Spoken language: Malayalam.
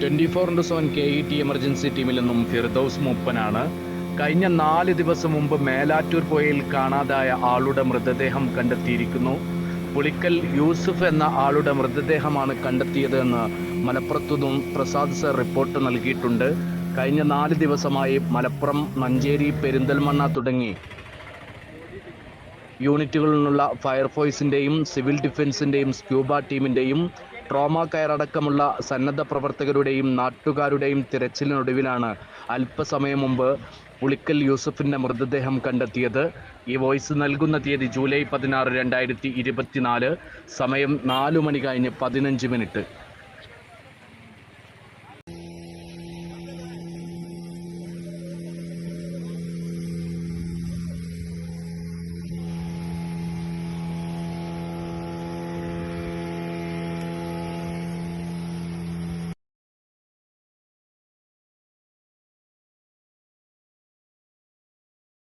24/7 KET എമർജൻസി ടീമിൽ നിന്നും ഫിർദൌസ് മൂപ്പനാണ്. കഴിഞ്ഞ 4 ദിവസം മുമ്പ് മേലാറ്റൂർ പുഴയിൽ കാണാതായ ആളുടെ മൃതദേഹം കണ്ടെത്തിയിരിക്കുന്നു. പുളിക്കൽ യൂസുഫ് എന്ന ആളുടെ മൃതദേഹമാണ് കണ്ടെത്തിയത് എന്ന് മലപ്പുറത്തു നിന്നും പ്രസാദ് സർ റിപ്പോർട്ട് നൽകിയിട്ടുണ്ട്. കഴിഞ്ഞ 4 ദിവസമായി മലപ്പുറം, മഞ്ചേരി, പെരിന്തൽമണ്ണ തുടങ്ങി യൂണിറ്റുകളിൽ നിന്നുള്ള ഫയർഫോഴ്സിൻ്റെയും സിവിൽ ഡിഫൻസിൻ്റെയും സ്ക്യൂബ ടീമിൻ്റെയും ട്രോമ കെയർ അടക്കമുള്ള സന്നദ്ധ പ്രവർത്തകരുടെയും നാട്ടുകാരുടെയും തിരച്ചിലിനൊടുവിലാണ് അല്പസമയം മുമ്പ് പുളിക്കൽ യൂസഫിൻ്റെ മൃതദേഹം കണ്ടെത്തിയത്. ഈ വോയിസ് നൽകുന്ന തീയതി ജൂലൈ 16, 2024, സമയം 4 മണി കഴിഞ്ഞ് 15 മിനിറ്റ്.